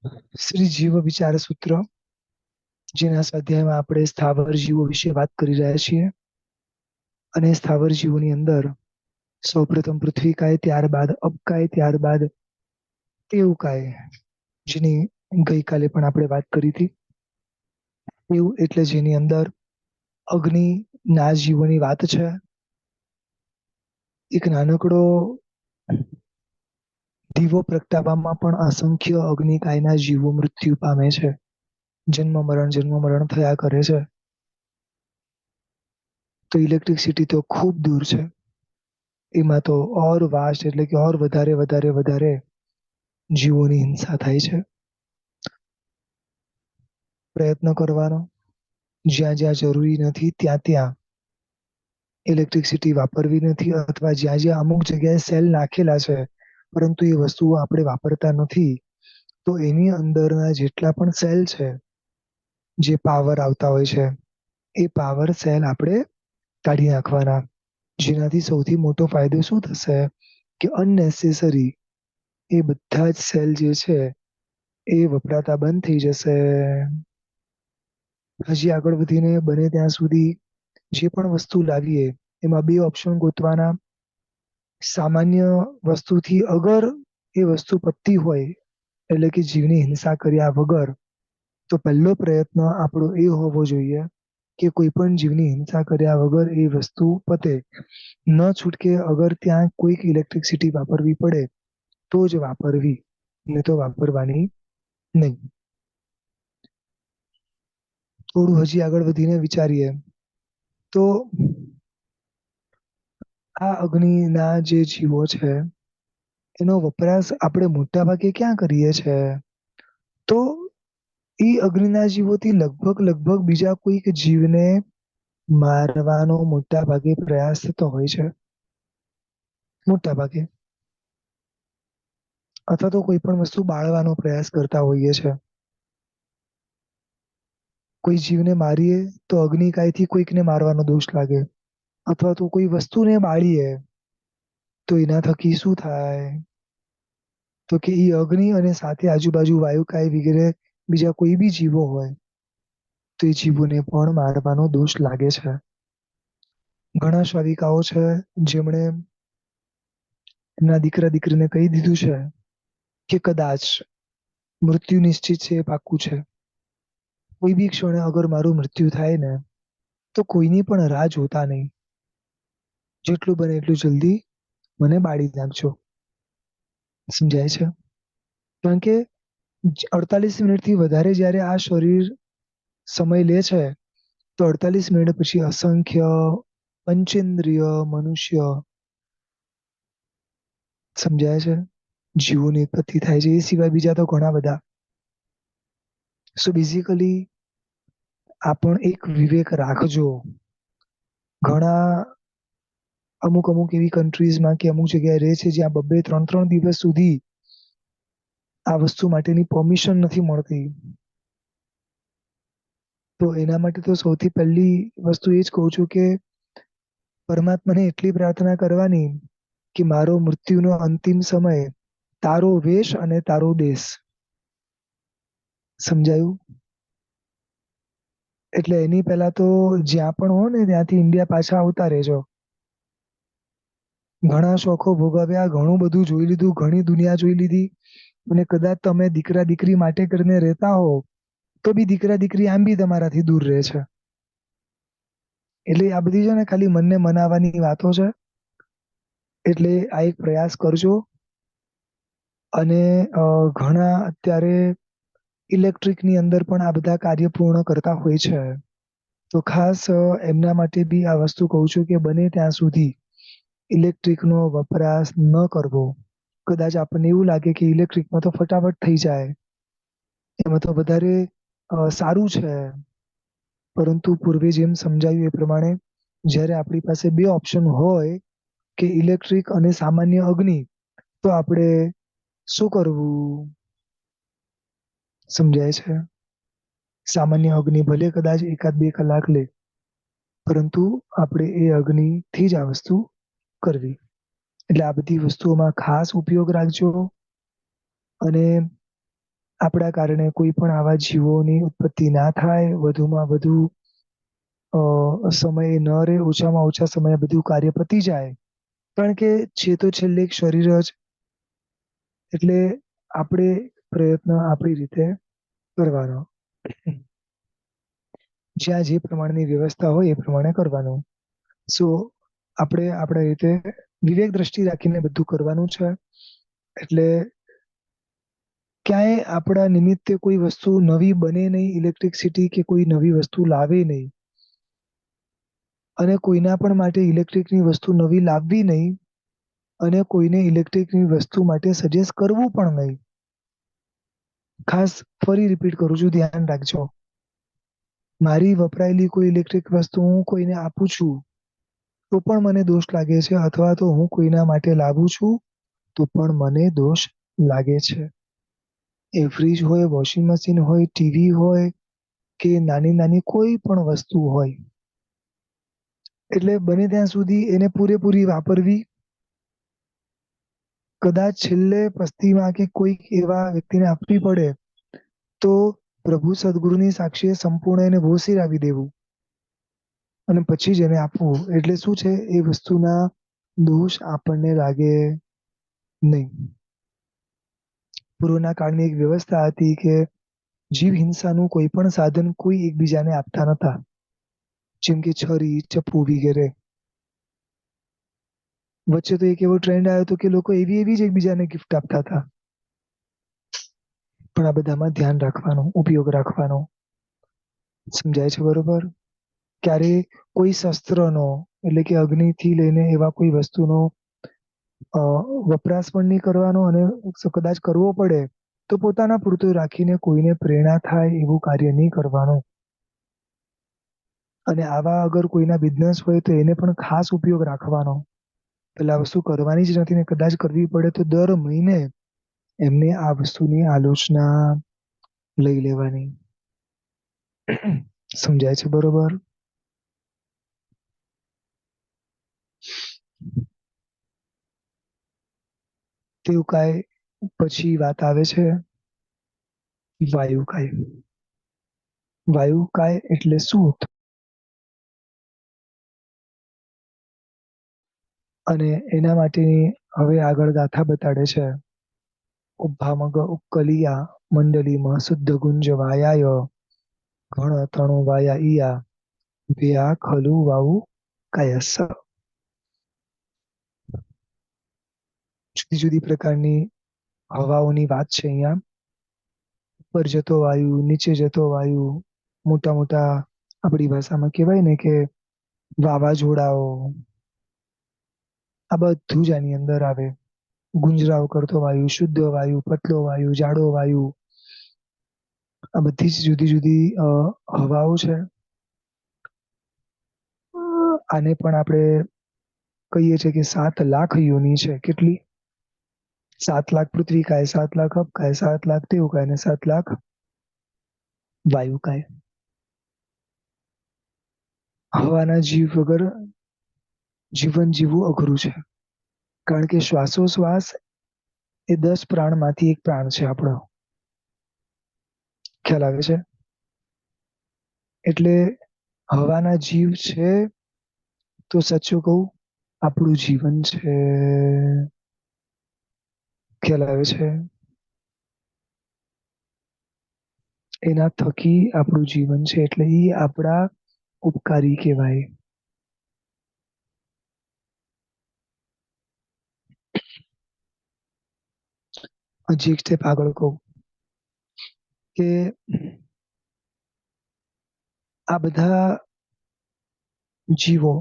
શ્રી જીવ વિચાર સૂત્ર, જેના સ્વાધ્યાયમાં આપણે સ્થાવર જીવો વિશે વાત કરી રહ્યા છીએ. અને સ્થાવર જીવોની અંદર સૌપ્રથમ પૃથ્વીકાય, ત્યારબાદ અબકાય, ત્યારબાદ તેવકાય, જેની ગઈકાલે પણ આપણે વાત કરી હતી. તેવ એટલે જેની અંદર અગ્નિ ના જીવોની વાત છે. એક નાનકડો દીવો પ્રગટાવવામાં પણ અસંખ્ય અગ્નિકાયના જીવો મૃત્યુ પામે છે. જન્મ મરણ થયા કરે છે. તો ઇલેક્ટ્રિસિટી તો ખૂબ દૂર છે. એમાં તો ઓર વાસ્ટ એટલે કે ઓર વધારે જીવોની હિંસા થાય છે. પ્રયત્ન કરવાનો, જ્યાં જ્યાં જરૂરી નથી ત્યાં ઇલેક્ટ્રિસિટી વાપરવી નથી, અથવા જ્યાં અમુક જગ્યાએ સેલ નાખેલા છે પરંતુ એ વસ્તુઓ આપણે વાપરતા નથી, તો એની અંદરના જેટલા પણ સેલ છે, જે પાવર આવતા હોય છે, એ પાવર સેલ આપણે કાઢી નાખવાના. જેનાથી સૌથી મોટો ફાયદો શું થશે કે અનનેસેસરી એ બધા જ સેલ જે છે એ વપરાતા બંધ થઈ જશે. હજી આગળ વધીને બને ત્યાં સુધી જે પણ વસ્તુ લાવીએ એમાં બે ઓપ્શન ગોતવાના. સામાન્ય વસ્તુથી અગર એ વસ્તુ પતતી હોય, એટલે કે જીવની હિંસા કર્યા વગર, તો પહેલો પ્રયત્ન આપણો એ હોવો જોઈએ કે કોઈ પણ જીવની હિંસા કર્યા વગર એ વસ્તુ પતે. ન છૂટકે અગર ત્યાં કોઈક ઇલેક્ટ્રિસિટી વાપરવી પડે તો જ વાપરવી, ને તો વાપરવાની નહીં. થોડું હજી આગળ વધીને વિચારીએ તો આ અગ્નિના જે જીવો છે એનો વપરાશ આપણે મોટા ભાગે ક્યાં કરીએ છે? તો એ અગ્નિના જીવોથી લગભગ બીજા કોઈક જીવને મારવાનો મોટા ભાગે પ્રયાસ થતો હોય છે. મોટા ભાગે. અથવા તો કોઈ પણ વસ્તુ બાળવાનો પ્રયાસ કરતા હોઈએ છે. કોઈ જીવને મારીએ તો અગ્નિકાયથી કોઈકને મારવાનો દોષ લાગે, અથવા તો કોઈ વસ્તુને બાળીએ તો એના થકી શું થાય? તો કે એ અગ્નિ અને સાથે આજુબાજુ વાયુકાય વગેરે બીજા કોઈ બી જીવો હોય તો એ જીવોને પણ મારવાનો દોષ લાગે છે. ઘણા શ્રાવિકાઓ છે જેમણે એમના દીકરા દીકરીને કહી દીધું છે કે કદાચ મૃત્યુ નિશ્ચિત છે, એ પાક્કું છે. કોઈ બી ક્ષણે અગર મારું મૃત્યુ થાય ને તો કોઈની પણ રાહ જોતા નહીં. જેટલું બને એટલું જલ્દી મને બાળી નાખજો. સમજાય છે? કારણ કે 48 મિનિટથી વધારે જયારે આ શરીર સમય લે છે તો 48 મિનિટ પછી અસંખ્ય પંચેન્દ્રિય મનુષ્ય, સમજાય છે, જીવોની ઉત્પત્તિ થાય છે. એ સિવાય બીજા તો ઘણા બધા. સો બેઝિકલી આ પણ એક વિવેક રાખજો. ઘણા અમુક એવી કન્ટ્રીઝમાં કે અમુક જગ્યાએ રહે છે જ્યાં 2-3 દિવસ સુધી આ વસ્તુ માટેની પરમિશન નથી મળતી. તો એના માટે તો સૌથી પહેલી વસ્તુ એ જ કહું છું કે પરમાત્માને એટલી પ્રાર્થના કરવાની કે મારો મૃત્યુનો અંતિમ સમય તારો વેશ અને તારો દેશ. સમજાયું? એટલે એની પહેલા તો જ્યાં પણ હો ને ત્યાંથી ઇન્ડિયા પાછા આવતા રહેજો. ઘણા શોખો ભોગવ્યા, ઘણું બધું જોઈ લીધું, ઘણી દુનિયા જોઈ લીધી, અને કદાચ તમે દીકરા દીકરી માટે કરીને રહેતા હો તો બી દીકરા દીકરી આમ બી તમારાથી દૂર રહે છે. એટલે આ બધી છે ને ખાલી મનને મનાવવાની વાતો છે. એટલે આ એક પ્રયાસ કરજો. અને ઘણા અત્યારે ઇલેક્ટ્રિકની અંદર પણ આ બધા કાર્ય પૂર્ણ કરતા હોય છે. તો ખાસ એમના માટે બી આ વસ્તુ કહું છું કે બને ત્યાં સુધી ઇલેક્ટ્રિકનો વપરાશ ન કરવો. કદાચ આપણને એવું લાગે કે ઇલેક્ટ્રિકમાં તો ફટાફટ થઈ જાય, એમાં તો વધારે સારું છે. પરંતુ પૂર્વે જેમ સમજાવ્યું એ પ્રમાણે જ્યારે આપણી પાસે બે ઓપ્શન હોય કે ઇલેક્ટ્રિક અને સામાન્ય અગ્નિ, તો આપણે શું કરવું? સમજાય છે? સામાન્ય અગ્નિ ભલે કદાચ 1-2 કલાક લે, પરંતુ આપણે એ અગ્નિથી જ આ વસ્તુ કરવી. એટલે આ બધી વસ્તુઓમાં ખાસ ઉપયોગ રાખજો. અને આપણા કારણે કોઈ પણ આવા જીવોની ઉત્પત્તિ ના થાય, વધુમાં વધુ સમય ન રહે, ઓછામાં ઓછા સમયે બધું કાર્ય પતી જાય. કારણ કે છે તો છેલ્લે એક શરીર જ, એટલે આપણે પ્રયત્ન આપણી રીતે કરવાનો. જ્યાં જે પ્રમાણેની વ્યવસ્થા હોય એ પ્રમાણે કરવાનું. સો આપણે આપણા રીતે વિવેક દ્રષ્ટિ રાખીને બધું કરવાનું છે. એટલે ક્યાંય આપણા નિમિત્તે કોઈ વસ્તુ નવી બને નહીં, ઇલેક્ટ્રિસિટી કે કોઈ નવી વસ્તુ લાવે નહીં, અને કોઈના પણ માટે ઇલેક્ટ્રિકની વસ્તુ નવી લાવવી નહીં, અને કોઈને ઇલેક્ટ્રિકની વસ્તુ માટે સજેસ્ટ કરવું પણ નહીં. ખાસ ફરી રિપીટ કરું છું, ધ્યાન રાખજો. મારી વપરાયેલી કોઈ ઇલેક્ટ્રિક વસ્તુ હું કોઈને આપું છું તો પણ મને દોષ લાગે છે, અથવા તો હું કોઈના માટે લાવું છું તો પણ મને દોષ લાગે છે. એ ફ્રીજ હોય, વોશિંગ મશીન હોય, ટીવી હોય કે નાની નાની કોઈ પણ વસ્તુ હોય, એટલે બને ત્યાં સુધી એને પૂરેપૂરી વાપરવી. કદાચ છેલ્લે પસ્તીમાં કે કોઈક એવા વ્યક્તિને આપવી પડે તો પ્રભુ સદગુરુની સાક્ષીએ સંપૂર્ણ એને ભોસી આવી દેવું અને પછી જ એને આપવું. એટલે શું છે, એ વસ્તુના દોષ આપણને લાગે નહીં. પૂર્વના કાળની એક વ્યવસ્થા હતી કે જીવ હિંસાનું કોઈ પણ સાધન કોઈ એકબીજાને આપતા નતા, જેમ કે છરી, ચપ્પુ વગેરે. વચ્ચે તો એક એવો ટ્રેન્ડ આવ્યો હતો કે લોકો એવી એવી જ એકબીજાને ગિફ્ટ આપતા હતા. પણ આ બધામાં ધ્યાન રાખવાનું, ઉપયોગ રાખવાનો. સમજાય છે બરોબર? ક્યારે કોઈ શસ્ત્રનો, એટલે કે અગ્નિથી લઈને એવા કોઈ વસ્તુનો વપરાશ પણ નહીં કરવાનો, અને કદાચ કરવો પડે તો પોતાના પૂરતું રાખીને કોઈને પ્રેરણા થાય એવું કાર્ય નહીં કરવાનું. અને આવા અગર કોઈના બિઝનેસ હોય તો એને પણ ખાસ ઉપયોગ રાખવાનો. પેલા વસ્તુ કરવાની જ નથી ને કદાચ કરવી પડે તો દર મહિને એમને આ વસ્તુની આલોચના લઈ લેવાની. સમજાય છે બરોબર? તેવું કાય પછી વાત આવે છે વાયુકાય. વાયુકાય એટલે શું? અને એના માટેની હવે આગળ ગાથા બતાડે છે. ઉભામગ ઉક્કલિયા મંડલીમાં શુદ્ધ ગુંજ વાયાય ઘણ તણુ વાયા ઈયા વ્યા ખલુ વાવુ કાયસ. જુદી જુદી પ્રકારની હવાઓની વાત છે અહીંયા. ઉપર જતો વાયુ, નીચે જતો વાયુ, મોટા મોટા આપણી ભાષામાં કહેવાય ને કે વાવાઝોડાઓ, આ બધું જ આની અંદર આવે. ગુંજરાવ કરતો વાયુ, શુદ્ધ વાયુ, પતલો વાયુ, જાડો વાયુ, આ બધી જ જુદી જુદી હવાઓ છે. આને પણ આપણે કહીએ છીએ કે 7,00,000 યોની છે. કેટલી? 7,00,000 પૃથ્વી કાય, 7,00,000 અપ કાય, 7,00,000 તેવું કાય ને 7,00,000 વાયુ કાય. હવાના જીવ વગર જીવન જીવવું અઘરું છે. કારણ કે શ્વાસોશ્વાસ એ 10 પ્રાણમાંથી એક પ્રાણ છે આપણો. ખ્યાલ આવે છે? એટલે હવાના જીવ છે તો સાચું કહું આપણું જીવન છે. ખ્યાલ આવે છે? એના થકી આપણું જીવન છે, એટલે એ આપણા ઉપકારી કહેવાય. હજી એક સ્ટેપ આગળ કહું કે આ બધા જીવો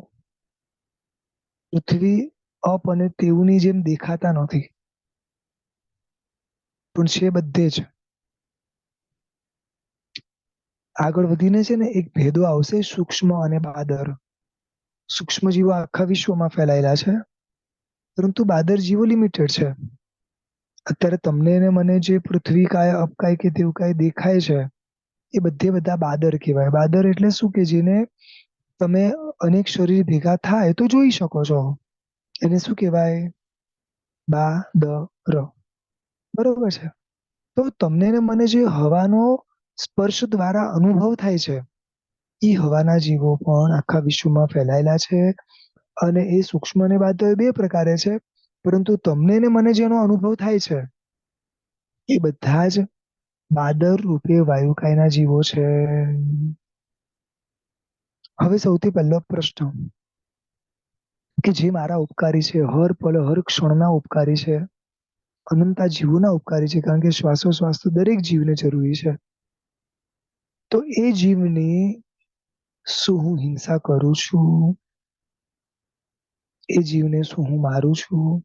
પૃથ્વી અપ અને તેવુંની જેમ દેખાતા નથી, પણ છે બધે જ. આગળ વધીને છે ને એક ભેદો આવશે, સૂક્ષ્મ અને બાદર. સૂક્ષ્મ જીવો આખા વિશ્વમાં ફેલાયેલા છે, પરંતુ બાદર જીવો લિમિટેડ છે. અત્યારે તમને ને મને જે પૃથ્વી કાય, અપકાય કે તેવું કાય દેખાય છે, એ બધે બધા બાદર કહેવાય. બાદર એટલે શું કે જેને તમે અનેક શરીર ભેગા થાય તો જોઈ શકો છો. એને શું કહેવાય? બાદર. બરોબર છે. તો તમને ને મને જે હવાનો સ્પર્શ દ્વારા અનુભવ થાય છે, એ હવાના જીવો પણ આખા વિશ્વમાં ફેલાયેલા છે. અને એ સૂક્ષ્મ અને બાહ્ય બે પ્રકારે છે. પરંતુ તમને ને મને જેનો અનુભવ થાય છે, એ બધા જ બાદર રૂપે વાયુકાયના જીવો છે. હવે સૌથી પહેલો પ્રશ્ન કે જે મારા ઉપકારી છે, હર પલ હર ક્ષણના ઉપકારી છે, અનંતા જીવોના ઉપકારી છે, કારણ કે શ્વાસોશ્વાસ તો દરેક જીવને જરૂરી છે. તો એ જીવની શું હું હિંસા કરું છું? એ જીવને શું હું મારું છું?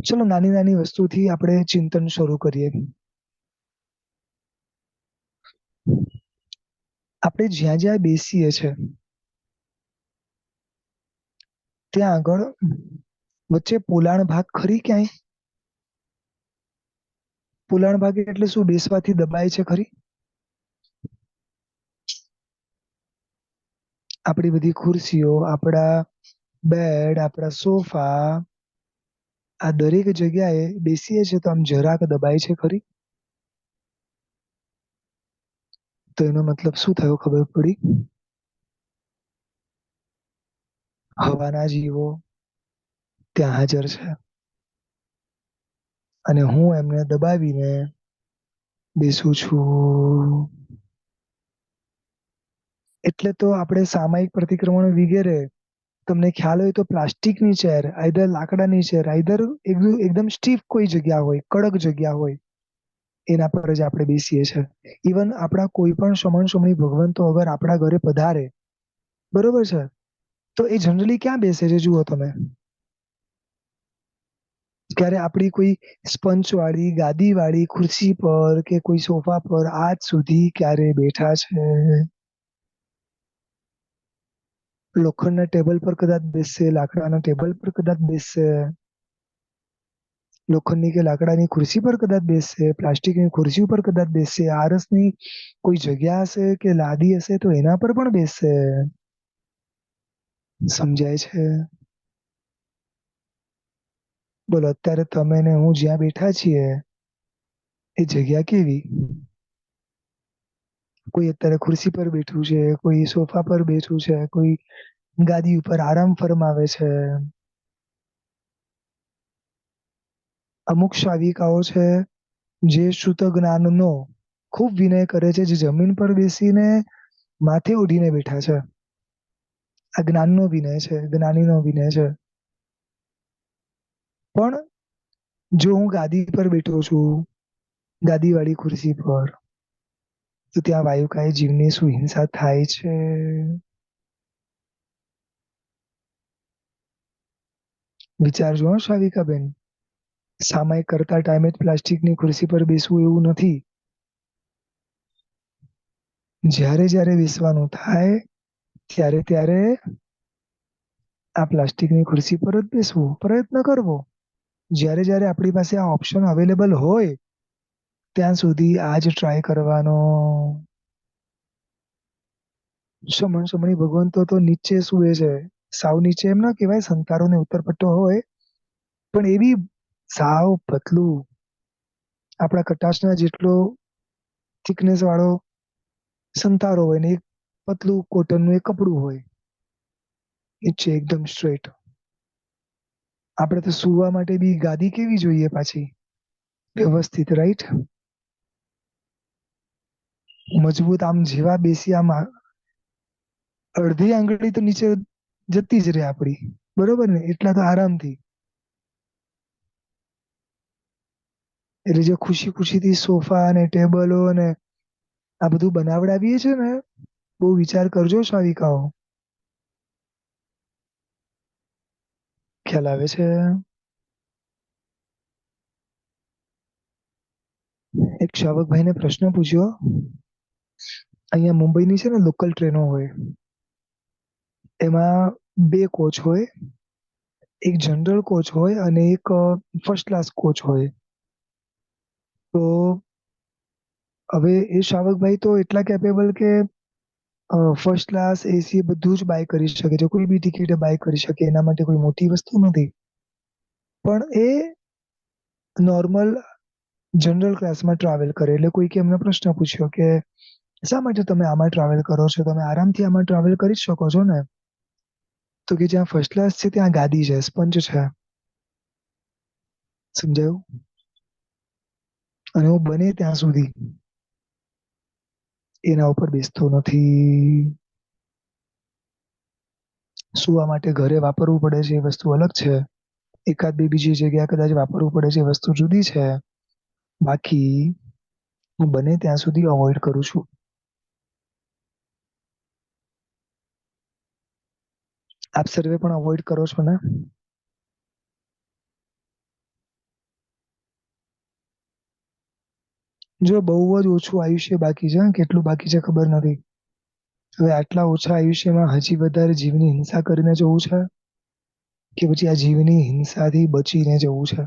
ચલો નાની નાની વસ્તુથી આપણે ચિંતન શરૂ કરીએ. આપણે જ્યાં જ્યાં બેસીએ છે, ત્યાં આગળ વચ્ચે પોલાણ ભાગ ખરી ક્યાંય? પોલાણ ભાગ એટલે શું? બેસવાથી દબાય છે ખરી? આપણી બધી ખુરશીઓ, આપણા બેડ, આપણા સોફા, આ દરેક જગ્યાએ બેસીએ છીએ તો આમ જરાક દબાય છે ખરી? તો એનો મતલબ શું થયો ખબર પડી? હવાના જીવો ત્યાં હાજર છે અને હું એમને દબાવીને બેસું છું. એટલે તો આપણે સામાયિક પ્રતિક્રમણ વગેરે, તમને ખ્યાલ હોય તો પ્લાસ્ટિકની ચેર, આઈધર લાકડાની ચેર, આઈધર એકદમ સ્ટીફ કોઈ જગ્યા હોય, કડક જગ્યા હોય, એના પર જ આપણે બેસીએ છીએ. ઇવન આપણા કોઈ પણ સમણ સમણી ભગવંતો અગર આપણા ઘરે પધારે, બરોબર છે, તો એ જનરલી ક્યાં બેસે છે જુઓ તમે? ક્યારે આપણી કોઈ સ્પંચ વાળી, ગાદી વાળી ખુરશી પર કે કોઈ સોફા પર આજ સુધી ક્યારે બેઠા છે? લોખંડના ટેબલ પર કદાચ બેસશે, લાકડાના ટેબલ પર કદાચ બેસશે, લોખંડની કે લાકડાની ખુરશી પર કદાચ બેસશે, પ્લાસ્ટિકની ખુરશી ઉપર કદાચ બેસશે, આરસની કોઈ જગ્યા હશે કે લાદી હશે તો એના પર પણ બેસશે. સમજાય છે? બોલો, અત્યારે તમે ને હું જ્યાં બેઠા છીએ એ જગ્યા કેવી? કોઈ અત્યારે ખુરશી પર બેઠું છે, કોઈ સોફા પર બેઠું છે, કોઈ ગાદી ઉપર આરામ ફરમાવે છે. અમુક શાવિકાઓ છે જે શુદ્ધ જ્ઞાનનો ખૂબ વિનય કરે છે, જે જમીન પર બેસીને માથે ઓઢીને બેઠા છે. આ જ્ઞાનનો વિનય છે, જ્ઞાનીનો વિનય છે. પણ જો હું ગાદી પર બેઠો છું, ગાદી વાળી ખુરશી પર, તો ત્યાં વાયુકાય જીવની શું હિંસા થાય છે? વિચારજો હો શાવિકાબેન. સામાયિક કરતા ટાઈમે જ પ્લાસ્ટિકની ખુરશી પર બેસવું એવું નથી. જ્યારે જ્યારે બેસવાનું થાય ત્યારે ત્યારે આ પ્લાસ્ટિકની ખુરશી પર જ બેસવું, પ્રયત્ન કરવો. જ્યારે જ્યારે આપણી પાસે આ ઓપ્શન અવેલેબલ હોય ત્યાં સુધી આજ ટ્રાય કરવાનો. સમણ સમણી ભગવંતો તો નીચે સુવે છે, સાવ નીચે એમ ના કહેવાય, સંતારો ને ઉત્તર પટ્ટો હોય, પણ એવી સાવ પતલું, આપણા કટાશના જેટલો થિકનેસ વાળો સંતારો હોય ને એક પતલું કોટનનું એક કપડું હોય, નીચે એકદમ સ્ટ્રેટ. આપણે તો સુવા માટે બી ગાદી કેવી જોઈએ પાછી? વ્યવસ્થિત, રાઈટ? મજબૂત, આમ જેવા બેસી આમ અડધી આંગળી તો નીચે જતી જ રે આપડી, બરોબર ને? એટલા તો આરામથી. એટલે જે ખુશી ખુશીથી સોફા અને ટેબલો અને આ બધું બનાવડાવીએ છે ને, બહુ વિચાર કરજો શાવિકાઓ. ખ્યાલ આવે છે? એક શાવકભાઈને પ્રશ્ન પૂછ્યો. અહીંયા મુંબઈની છે ને લોકલ ટ્રેનો હોય, એમાં બે કોચ હોય, એક જનરલ કોચ હોય અને એક ફર્સ્ટ ક્લાસ કોચ હોય. તો હવે એ શાવકભાઈ તો એટલા કેપેબલ કે ફર્સ્ટ ક્લાસ એસી બધું જ બાય કરી શકે છે, કોઈ બી ટિકિટ બાય કરી શકે, એના માટે કોઈ મોટી વસ્તુ નથી. પણ એ નોર્મલ જનરલ ક્લાસમાં ટ્રાવેલ કરે. એટલે કોઈકે એમને પ્રશ્ન પૂછ્યો કે શા માટે તમે આમાં ટ્રાવેલ કરો છો? તમે આરામથી આમાં ટ્રાવેલ કરી શકો છો ને? તો કે જ્યાં ફર્સ્ટ ક્લાસ છે ત્યાં ગાદી છે, સ્પંચ છે. સમજાયું? અને હું બને ત્યાં સુધી એના ઉપર બેસતો નથી. સુવા માટે ઘરે વાપરવું પડે છે એ વસ્તુ અલગ છે. એકાદ બે બીજી જગ્યા કદાચ વાપરવું પડે છે એ વસ્તુ જુદી છે. બાકી હું બને ત્યાં સુધી અવોઈડ કરું છું. આપ સર્વે પણ અવોઈડ કરો છો ને? જો બહુ જ ઓછું આયુષ્ય બાકી છે, કેટલું બાકી છે ખબર નથી. હવે આટલા ઓછા આયુષ્યમાં હજી વધારે જીવની હિંસા કરીને જવું છે, કે પછી આ જીવની હિંસાથી બચીને જવું છે?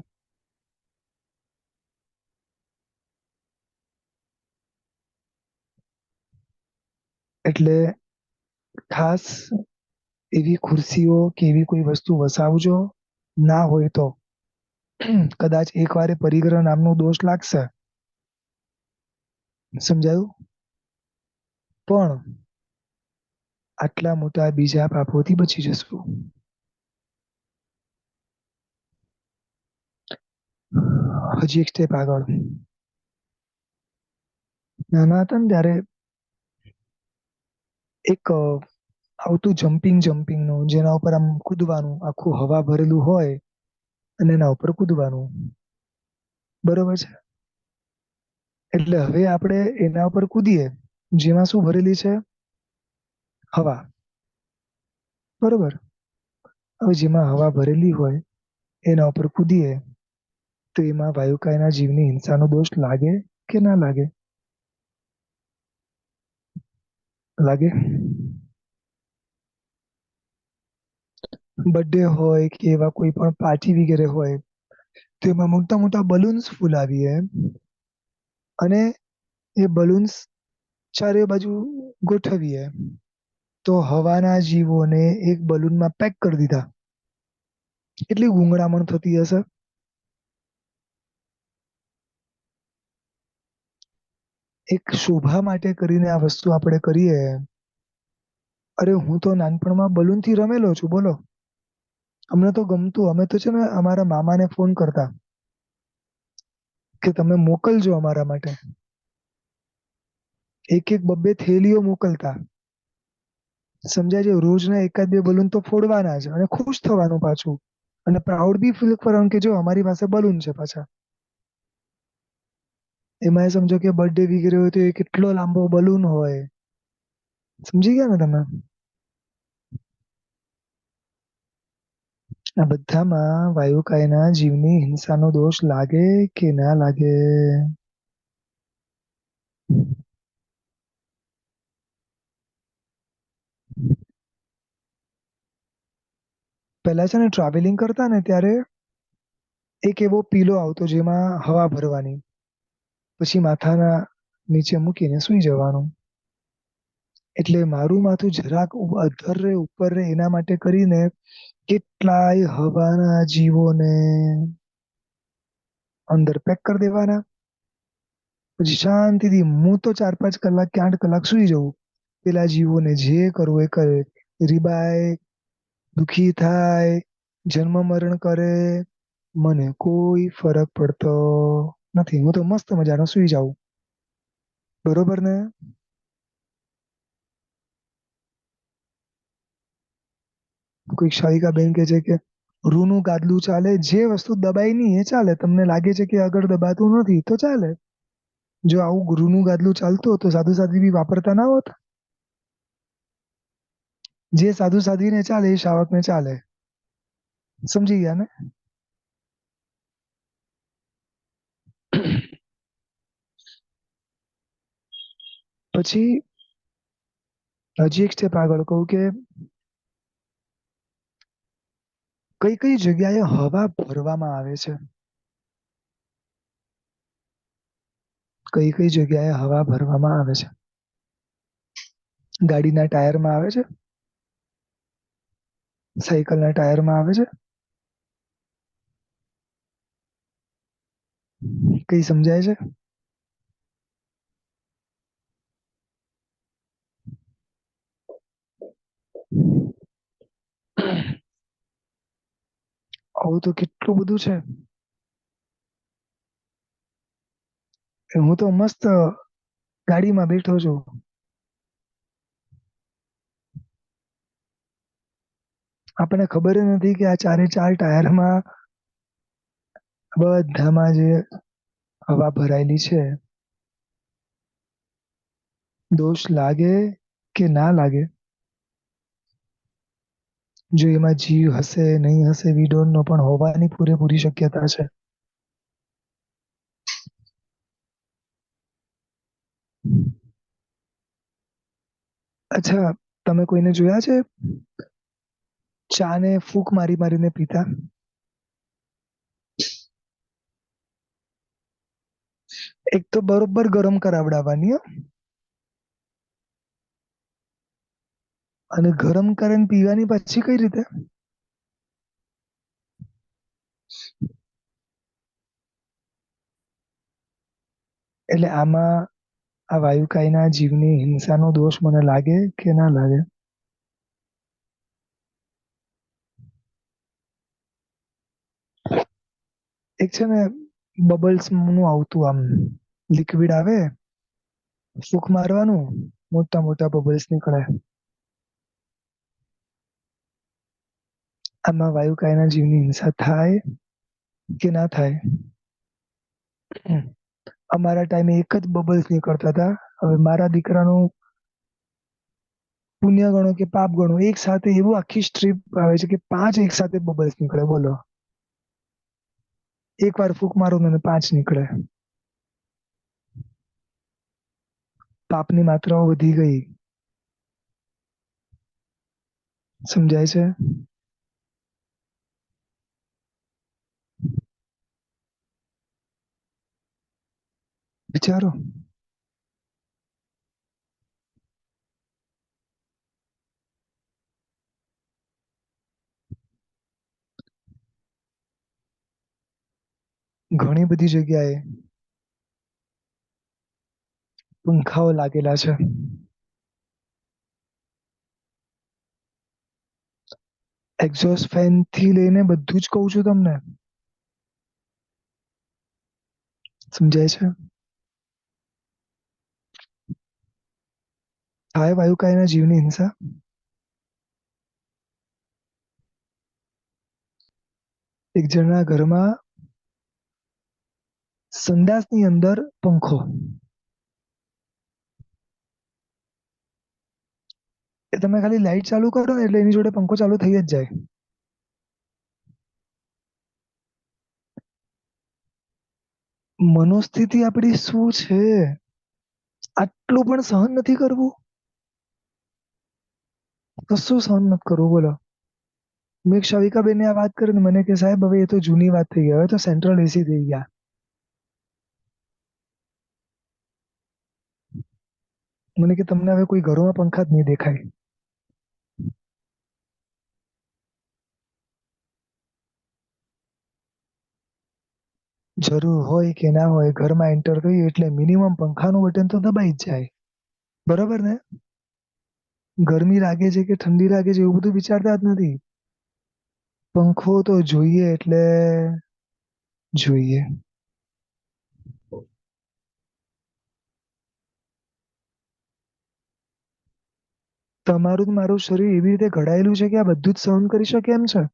એટલે ખાસ એવી ખુરશીઓ કે એવી કોઈ વસ્તુ વસાવજો, ના હોય તો કદાચ એક વારે પરિગ્રહ નામનો દોષ લાગશે. સમજાયું? પણ આટલા મોટા બીજા પાપોથી બચી જશું. હજી એક સ્ટેપ આગળ. નાના હતા ને ત્યારે એક આવતું જમ્પિંગ જમ્પિંગ નું, જેના ઉપર આમ કૂદવાનું, આખું હવા ભરેલું હોય અને એના ઉપર કૂદવાનું. બરોબર છે? એટલે હવે આપણે એના ઉપર કૂદીએ, જેમાં શું ભરેલી છે? હવા. બરોબર. હવે જેમાં હવા ભરેલી હોય એના ઉપર કૂદીએ તો એમાં વાયુકાયના જીવની હિંસાનો દોષ લાગે કે ના લાગે? લાગે. બર્થડે હોય કે એવા કોઈ પણ પાર્ટી વગેરે હોય, તેમાં મોટા મોટા બલૂન્સ ફૂલાવીએ અને એ બલૂન્સ ચારે બાજુ ગોઠવીએ, તો હવાના જીવોને એક બલૂનમાં પેક કરી દીધા. કેટલી ગૂંગળામણ થતી હશે? એક શોભા માટે કરીને આ વસ્તુ આપણે કરીએ. અરે હું તો નાનપણમાં બલૂન થી રમેલો છું, બોલો. અમને તો ગમતું. અમે તો છે ને અમારા મામાને ફોન કરતા કે તમે મોકલજો અમારા માટે. એક એક બબ્બે થેલીઓ મોકલતા. સમજાય છે? રોજના એકાદ બે બલૂન તો ફોડવાના જ અને ખુશ થવાનું પાછું. અને પ્રાઉડ બી ફીલ કરવાનું કે જો અમારી પાસે બલૂન છે પાછા. એમાં સમજો કે બર્થડે વગેરે હોય તો એ કેટલો લાંબો બલૂન હોય. સમજી ગયા ને તમે? આ બધામાં વાયુકાયના જીવની હિંસાનો દોષ લાગે કે ના લાગે? પહેલા છે ને ટ્રાવેલિંગ કરતા ને ત્યારે એક એવો પીલો આવતો જેમાં હવા ભરવાની, પછી માથાના નીચે મૂકીને સુઈ જવાનું. એટલે મારું માથું જરાક અધર રે ઉપર રે એના માટે કરીને કેટલાય હવાના જીવોને અંદર પેક કરી દેવાના. પછી શાંતિથી હું તો 4-5 કલાક કે 8 કલાક સુઈ જવું. પેલા જીવોને જે કરવું એ કરે. રીબાય, દુખી થાય, જન્મ મરણ કરે, મને કોઈ ફરક પડતો નથી. હું તો મસ્ત મજાનો સુઈ જાઉં. બરોબર ને? કોઈ શાહિકા બેન કે છે કે રૂનું ગાદલું ચાલે, જે વસ્તુ દબાઈ નહી એ ચાલે. તમને લાગે છે કે આગળ દબાતું નથી તો ચાલે. જો આવું રૂનું ગાદલું ચાલતું તો સાધુ સાધ્વી બી વાપરતા ના હોત. જે સાધુ સાધ્વીને ચાલે એ શાવકને ચાલે. સમજી ગયા ને? પછી હજી એક સ્ટેપ આગળ કહું કે કઈ કઈ જગ્યાએ હવા ભરવામાં આવે છે? કઈ કઈ જગ્યાએ હવા ભરવામાં આવે છે? ગાડીના ટાયરમાં આવે છે, સાયકલના ટાયરમાં આવે છે. કઈ સમજાય છે? આવું તો કેટલું બધું છે. હું તો મસ્ત ગાડીમાં બેઠો છું. આપણને ખબર જ નથી કે આ ચારે ચાર ટાયરમાં બધામાં જે હવા ભરાયેલી છે, દોષ લાગે કે ના લાગે, જો એમાં જીવ હશે નહીં હશે વી ડોન્ટ નો, પણ હોવાની પૂરેપૂરી શક્યતા છે. અચ્છા, તમે કોઈને જોયા છે ચા ને ફૂક મારી મારીને પીતા? એક તો બરોબર ગરમ કરાવડાવવાની હો, અને ગરમ કરીને પીવાની પછી કઈ રીતે? એટલે આમાં આ વાયુકાયના જીવની હિંસાનો દોષ મને લાગે કે ના લાગે? એક છે ને બબલ્સ નું આવતું આમ લિક્વિડ આવે, ફૂક મારવાનું, મોટા મોટા બબલ્સ નીકળે. આમાં વાયુકાયના જીવની હિંસા થાય કે ના થાય? અમારા ટાઈમે એક જ બબલ્સ નીકળતા હતા. હવે મારા દીકરાનું પુણ્ય ગણો કે પાપ ગણો, એક સાથે એવું આખી સ્ટ્રીપ આવે છે કે પાંચ એક સાથે બબલ્સ નીકળે. બોલો, એક વાર ફૂક મારો ને પાંચ નીકળે. પાપની માત્રાઓ વધી ગઈ. સમજાય છે? વિચારો. ઘણી બધી જગ્યાએ પંખાઓ લાગેલા છે. એક્ઝોસ્ટ ફેન થી લઈને બધું જ કઉ છું તમને. સમજાય છે? થાય વાયુકાયના જીવની હિંસા. એક જણના ઘરમાં સંડાસની અંદર પંખો, એ તમે ખાલી લાઈટ ચાલુ કરો ને એટલે એની જોડે પંખો ચાલુ થઈ જ જાય. મનોસ્થિતિ આપડી શું છે? આટલું પણ સહન નથી કરવું? કશું સહન નથી કરવું બોલો. મેં શવિકાબેનને આ વાત કરીને મને કે સાહેબ હવે એ તો જૂની વાત થઈ ગઈ, હવે તો સેન્ટ્રલ એસી થઈ ગયા. મને કે તમને હવે કોઈ ઘરોમાં પંખા જ નહીં દેખાય. જરૂર હોય કે ના હોય, ઘરમાં એન્ટર થયું એટલે મિનિમમ પંખાનું બટન તો દબાઈ જ જાય. બરોબર ને? ગરમી લાગે છે કે ઠંડી લાગે છે એવું બધું વિચારતા જ નથી. પંખો તો જોઈએ એટલે જોઈએ. તમારું મારું શરીર એવી રીતે ઘડાયેલું છે કે આ બધું જ સહન કરી શકે એમ છે.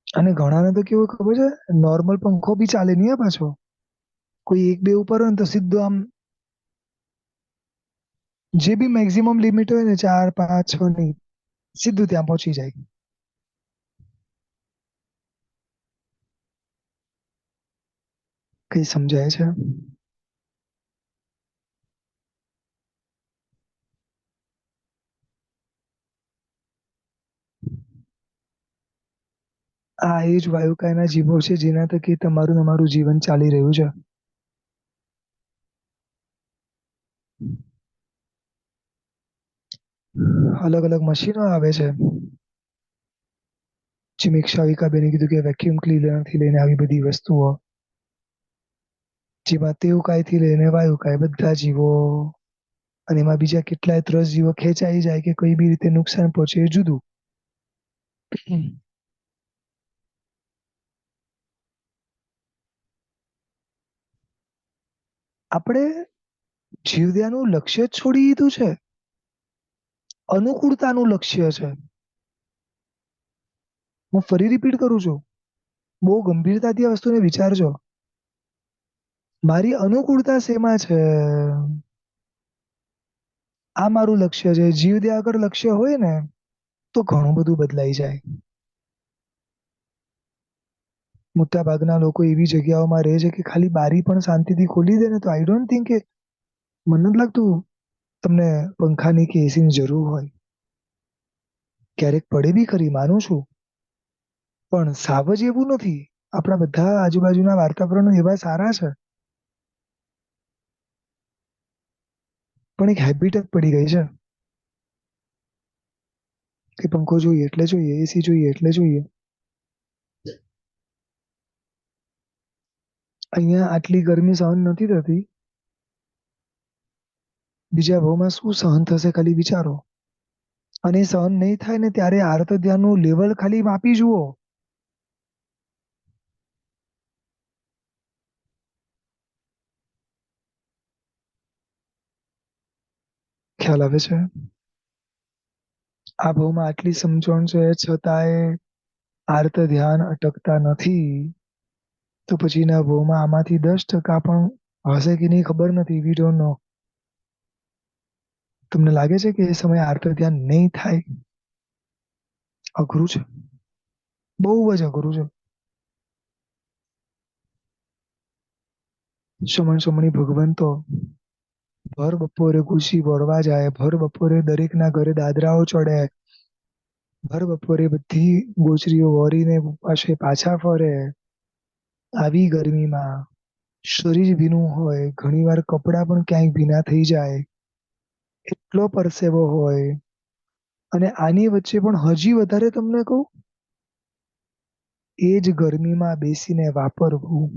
અને ઘણાને તો કેવું ખબર છે, નોર્મલ પંખો બી ચાલે નહી હે પાછો. કોઈ એક બે ઉપર હોય ને તો સીધું આમ જે બી મેક્સિમમ લિમિટ હોય ને 4, 5, 6 ની સીધું ત્યાં પહોંચી જાય. કઈ સમજાય છે? આ એ જ વાયુકાયના જીવો છે જેના થકી તમારું અમારું જીવન ચાલી રહ્યું છે. અલગ અલગ મશીનો આવે છે, જેમ એક શાવિકાબેને કીધું કે વેક્યુમ ક્લીનર થી લઈને આવી બધી વસ્તુઓ, જેમાં તેવકાય થી લઈને વાયુકાય બધા જીવો, અને એમાં બીજા કેટલાય 10 જીવો ખેંચાઈ જાય કે કોઈ બી રીતે નુકસાન પહોંચે એ જુદું. આપણે જીવદયાનું લક્ષ્ય જ છોડી દીધું છે, અનુકૂળતાનું લક્ષ્ય છે. હું ફરી રિપીટ કરું છું, બહુ ગંભીરતાથી આ વસ્તુને વિચારજો. મારી અનુકૂળતા શેમાં છે? આ મારું લક્ષ્ય છે. જીવદયા અગર લક્ષ્ય હોય ને તો ઘણું બધું બદલાઈ જાય. મોટા ભાગના લોકો એવી જગ્યાઓમાં રહે છે કે ખાલી બારી પણ શાંતિથી ખોલી દે ને તો આઈ ડોન્ટ થિંક કે, મને નથી લાગતું તમને પંખાની કે એસીની જરૂર હોય. ક્યારેક પડે બી ખરી, માનું છું, પણ સાવ જ એવું નથી. આપણા બધા આજુબાજુના વાતાવરણ એવા સારા છે, પણ એક હેબિટ જ પડી ગઈ છે કે પંખો જોઈએ એટલે જોઈએ, એસી જોઈએ એટલે જોઈએ. અહીંયા આટલી ગરમી સહન નથી થતી, બીજા ભાવમાં શું સહન થશે ખાલી વિચારો. અને સહન નહીં થાય ને ત્યારે આર્ત ધ્યાનનું લેવલ ખાલી માપી જુઓ. ખ્યાલ આવે છે? આ ભાવમાં આટલી સમજણ છે છતાંય આર્ત ધ્યાન અટકતા નથી, તો પછીના ભાવમાં આમાંથી 10% પણ હશે કે નહીં ખબર નથી, વી ડોન્ટ નો. તમને લાગે છે કે એ સમયે આર્ત ધ્યાન નહીં થાય? અઘરું છે, બહુ જ અઘરું છે. શમણ શમણી ભગવંતો ભર બપોરે ખુશી વળવા જાય, ભર બપોરે દરેકના ઘરે દાદરાઓ ચડે, ભર બપોરે બધી ગોચરીઓ વળીને પાસે પાછા ફરે. આવી ગરમીમાં શરીર ભીનું હોય, ઘણીવાર કપડાં પણ ક્યાંય ભીના થઈ જાય, એટલો પરસેવો હોય, અને આની વચ્ચે પણ હજી વધારે તમને કહું, એ જ ગરમીમાં બેસીને વાપરવું.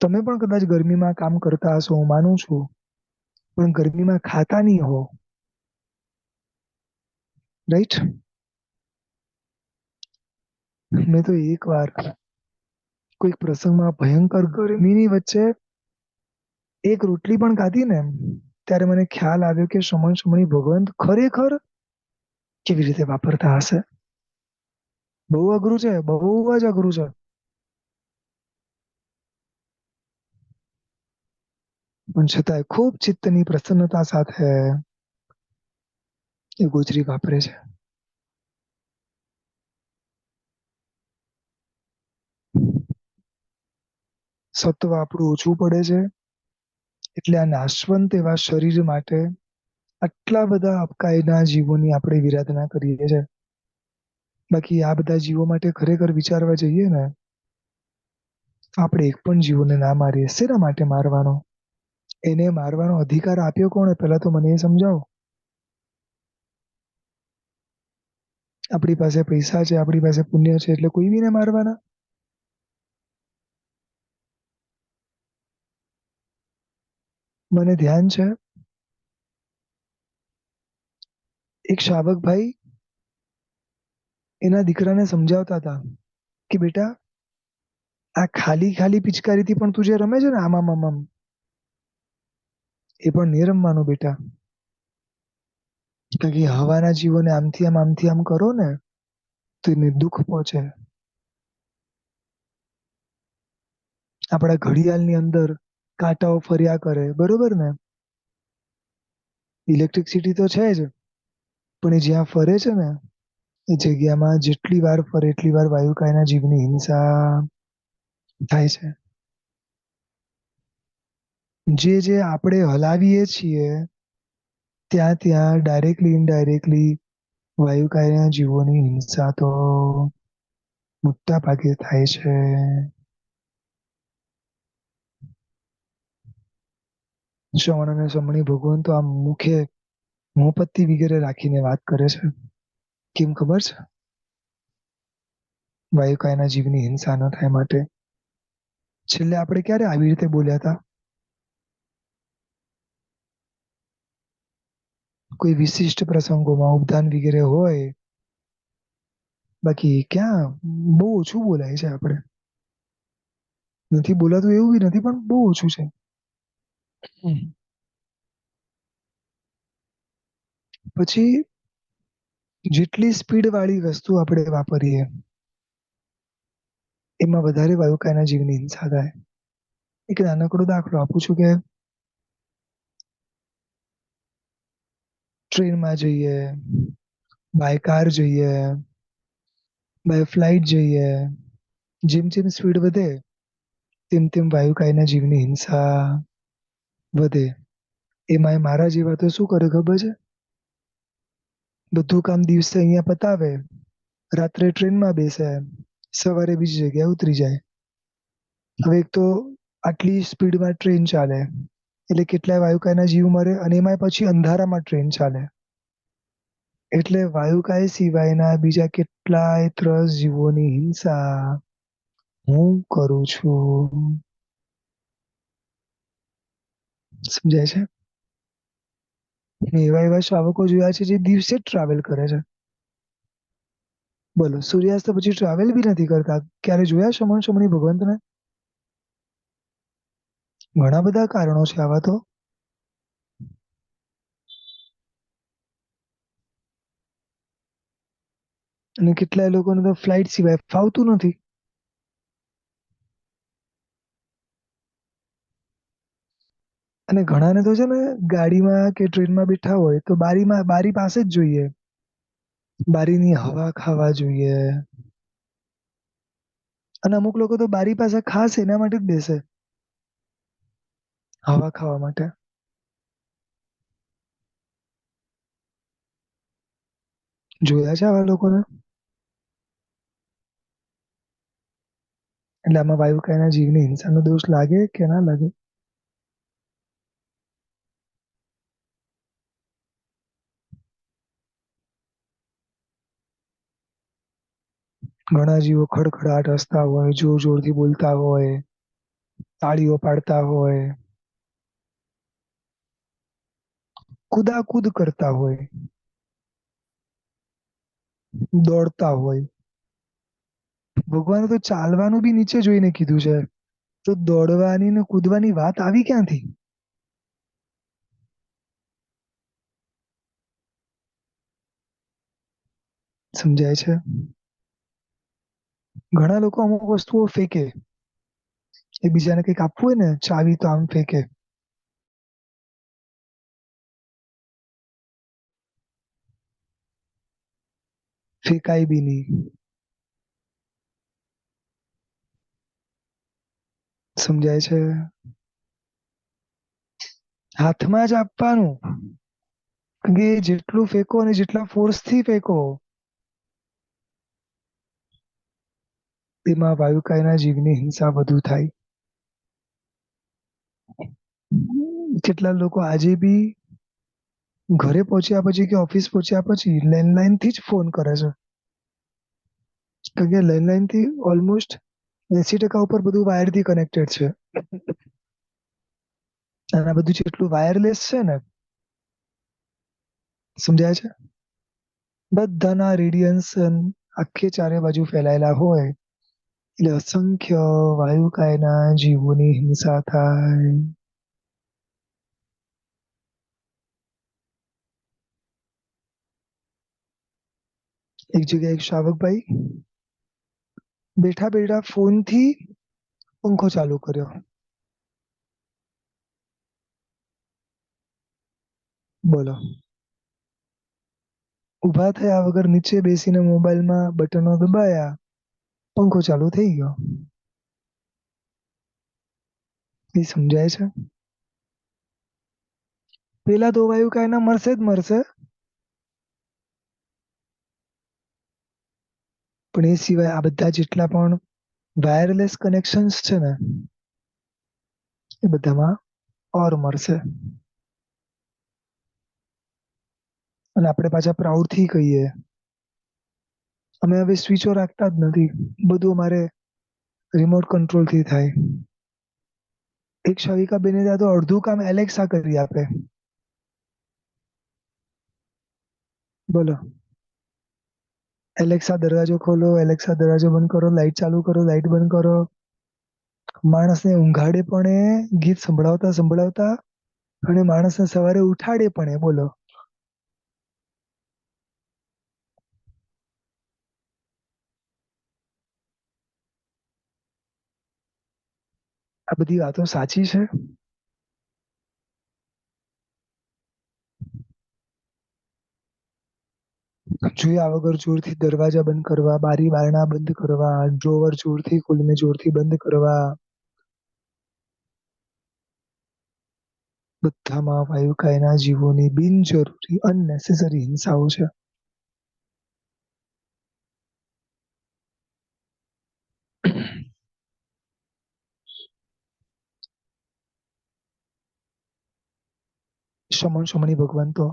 તમે પણ કદાચ ગરમીમાં કામ કરતા હશો, હું માનું છું, પણ ગરમીમાં ખાતા નહીં હો, રાઈટ? મેં તો એક વાર કોઈક પ્રસંગમાં ભયંકર ગરમીની વચ્ચે એક રોટલી પણ ખાધી ને, ત્યારે મને ખ્યાલ આવ્યો કે શમન શમણી ભગવંત ખરેખર કેવી રીતે વાપરતા હશે. બહુ અઘરું છે, બહુ જ અઘરું છે. પણ છતાંય ખૂબ ચિત્તની પ્રસન્નતા સાથે એ ગોચરી વાપરે છે. સત્વ આપણું ઓછું પડે છે, એટલે આ નાશવંત એવા શરીર માટે આટલા બધા અપકાયના જીવોની આપણે વિરાધના કરીએ છીએ. બાકી આ બધા જીવો માટે ખરેખર વિચારવા જઈએ ને, આપણે એક પણ જીવોને ના મારીએ. શેના માટે મારવાનો? એને મારવાનો અધિકાર આપ્યો કોણે? પહેલા તો મને એ સમજાવો. આપણી પાસે પૈસા છે, આપણી પાસે પુણ્ય છે, એટલે કોઈ બીને મારવાના? મને ધ્યાન છે, એક શાવક ભાઈ એના દીકરાને સમજાવતા હતા કે બેટા, આ ખાલી ખાલી પિચકારીથી પણ તું જે રમે છે ને, આમ એ પણ નહીં રમવાનું બેટા. કારણ કે હવાના જીવોને આમથી આમ કરો ને તો એને દુઃખ પહોંચે. આપણા ઘડિયાળની અંદર કાંટાઓ ફર્યા કરે, બરોબર ને? ઇલેક્ટ્રિસિટી તો છે જ, પણ એ જ્યાં ફરે છે ને, એ જગ્યામાં જેટલી વાર ફરે એટલી વાર વાયુકાયના જીવની હિંસા થાય છે. જે જે આપણે હલાવીએ છીએ ત્યાં ત્યાં ડાયરેક્ટલી ઇનડાયરેક્ટલી વાયુકાયના જીવોની હિંસા તો મોટા ભાગે થાય છે. શ્રવણ અને સમણી ભગવાન તો આમ મુખે મોમબત્તી વગેરે રાખીને વાત કરે છે. કેમ ખબર છે? વાયુકાયના જીવની હિંસા ન થાય માટે. છેલ્લે આપણે ક્યારે આવી રીતે બોલ્યા હતા? કોઈ વિશિષ્ટ પ્રસંગોમાં ઉપદાન વગેરે હોય. બાકી ક્યાં બહુ ઓછું બોલાય છે આપણે. નથી બોલાતું એવું બી નથી, પણ બહુ ઓછું છે. પછી જેટલી સ્પીડ વાળી વસ્તુ આપણે વાપરીએ, એમાં વધારે વાયુકાયના જીવની હિંસા થાય. એક નાનકડો દાખલો આપું છું કે ટ્રેનમાં જઈએ, બાય કાર જઈએ, બાય ફ્લાઇટ જઈએ, જેમ જેમ સ્પીડ વધે તેમ તેમ વાયુકાયના જીવની હિંસા વધે. એમાં મારા જેવા તો શું કરે ખબર છે? બધું કામ દિવસે અહીંયા પતાવે, રાત્રે ટ્રેનમાં બેસે, સવારે બીજી જગ્યાએ ઉતરી જાય. હવે એક તો આટલી સ્પીડમાં ટ્રેન ચાલે, એટલે કેટલાય વાયુકાયના જીવ મરે, અને એમાં પછી અંધારામાં ટ્રેન ચાલે. એટલે વાયુકાય સિવાયના બીજા કેટલાય ત્રસ જીવોની હિંસા હું કરું છું. સમજાય છે? એવા એવા શ્રાવકો જોયા છે જે દિવસે જ ટ્રાવેલ કરે છે. બોલો, સૂર્યાસ્ત પછી ટ્રાવેલ બી નથી કરતા. ક્યારે જોયા શમણ શમણી ભગવંતને? ઘણા બધા કારણો છે આવા તો. અને કેટલાય લોકોને તો ફ્લાઇટ સિવાય ફાવતું નથી. અને ઘણાને તો છે ને, ગાડીમાં કે ટ્રેનમાં બેઠા હોય તો બારી પાસે જ જોઈએ. બારીની હવા ખાવા જોઈએ. અને અમુક લોકો તો બારી પાસે ખાસ એના માટે જ બેસે, હવા ખાવા માટે. જોયા છે આવા લોકોને? એટલે આમાં વાયુકાયના જીવની હિંસાનો દોષ લાગે કે ના લાગે? ઘણા જીવો ખડખડાટ હસતા હોય, જોર જોરથી બોલતા હોય, તાળીઓ પાડતા હોય, કુદાકુદ કરતા હોય, દોડતા હોય. ભગવાને તો ચાલવાનું બી નીચે જોઈને કીધું છે. તો દોડવાની ને કૂદવાની વાત આવી ક્યાંથી? સમજાય છે? ઘણા લોકો અમુક વસ્તુઓ ફેંકે. એ બીજાને કંઈક આપવું હોય ને, ચાવી તો આમ ફેંકે. ફેંકાય બી નહીં. સમજાય છે? હાથમાં જ આપવાનું. કે જેટલું ફેંકો અને જેટલા ફોર્સથી ફેંકો, તેમાં વાયુકાયના જીવની હિંસા વધુ થાય. કેટલા લોકો આજે બી ઘરે પહોંચ્યા પછી કે ઓફિસ પહોંચ્યા પછી લેન્ડલાઇન થી જ ફોન કરે છે. કારણ કે લેન્ડલાઇન થી ઓલમોસ્ટ 80% ઉપર બધું વાયર થી કનેક્ટેડ છે. અને આ બધું જેટલું વાયરલેસ છે ને, સમજાય છે? બધાના રેડિયન્સ આખે ચારે બાજુ ફેલાયેલા હોય, એટલે અસંખ્ય વાયુકાયના જીવોની હિંસા થાય. એક જગ્યાએ એક શ્રાવકભાઈ બેઠા બેઠા ફોનથી પંખો ચાલુ કર્યો. બોલો. ઉભા થયા વગર નીચે બેસીને મોબાઈલમાં બટનો દબાયા, પંખો ચાલુ થઈ ગયો. એ સમજાય છે? પેલા તો વાયુકાયના મરશે જ મરશે, પણ એ સિવાય આ બધા જેટલા પણ વાયરલેસ કનેક્શન્સ છે ને, એ બધામાં ઓર મરશે. અને આપણે પાછા પ્રાઉડ થી કહીએ અમે હવે સ્વિચો રાખતા જ નથી, બધું અમારે રિમોટ કંટ્રોલ થી થાય. એક શવિકા બેને ત્યાં તો અડધું કામ એલેક્સા કરી આપે. બોલો, એલેક્સા દરવાજો ખોલો, એલેક્સા દરવાજો બંધ કરો, લાઈટ ચાલુ કરો, લાઈટ બંધ કરો. માણસને ઊંઘાડે પણ ગીત સંભળાવતા સંભળાવતા, અને માણસને સવારે ઉઠાડે પણ બોલો. આ બધી વાતો સાચી છે? જોયા વગર જોરથી દરવાજા બંધ કરવા, બારી બારણા બંધ કરવા, ડ્રોવર જોરથી ખોલીને જોરથી બંધ કરવા, બધામાં વાયુકાયના જીવોની બિનજરૂરી અનનેસેસરી હિંસાઓ છે. શમણ શમણી ભગવાન તો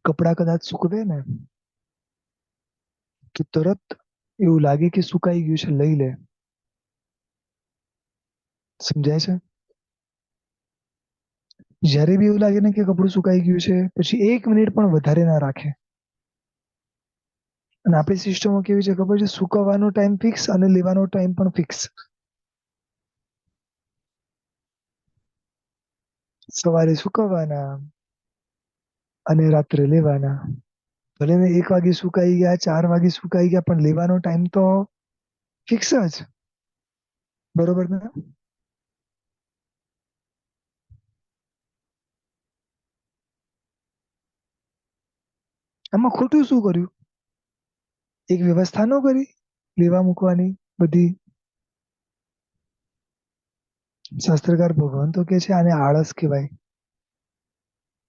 કપડા કદાચ સુકવે ને તો તરત એવું લાગે કે સુકાઈ ગયું છે, લઈ લે. સમજાય છે? જયારે બી એવું લાગે ને કે કપડું સુકાઈ ગયું છે, પછી 1 મિનિટ પણ વધારે ના રાખે. અને આપણી સિસ્ટમો કેવી છે ખબર છે? સુકવવાનો ટાઈમ ફિક્સ અને લેવાનો ટાઈમ પણ ફિક્સ. સવારે સુકવવાના અને રાત્રે લેવાના. ભલે ને 1 વાગે સુકાઈ ગયા, 4 વાગે સુકાઈ ગયા, પણ લેવાનો ટાઈમ તો ફિક્સ જ. બરોબર ને? આમાં ખોટું શું કર્યું? એક વ્યવસ્થા ન કરી લેવા મૂકવાની બધી? શાસ્ત્રકાર ભગવાન તો કે છે આને આળસ કહેવાય.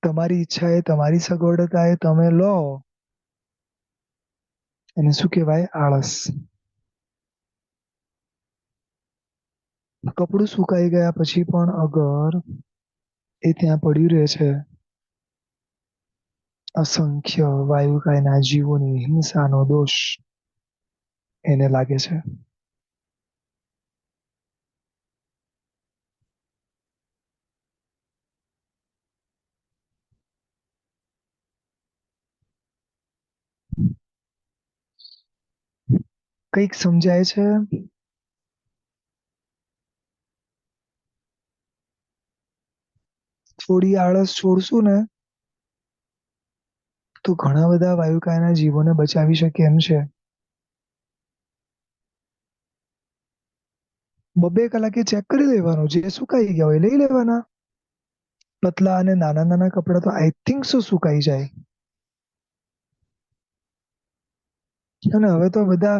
તમારી ઈચ્છા એ તમારી સગવડતા એ તમે લો, એને શું કહેવાય? આળસ. કપડું સુકાઈ ગયા પછી પણ અગર એ ત્યાં પડ્યું રહે છે, અસંખ્ય વાયુકાયના જીવોની હિંસાનો દોષ એને લાગે છે. કંઈક સમજાય છે? થોડી આળસ છોડશું ને તો ઘણા બધા વાયુકાયના જીવોને બચાવી શકે એમ છે. 2-2 કલાકે ચેક કરી લેવાનું, જે સુકાઈ ગયા હોય લઈ લેવાના. પતલા અને નાના નાના કપડા તો આઈ થિંક સુકાઈ જાય. અને હવે તો બધા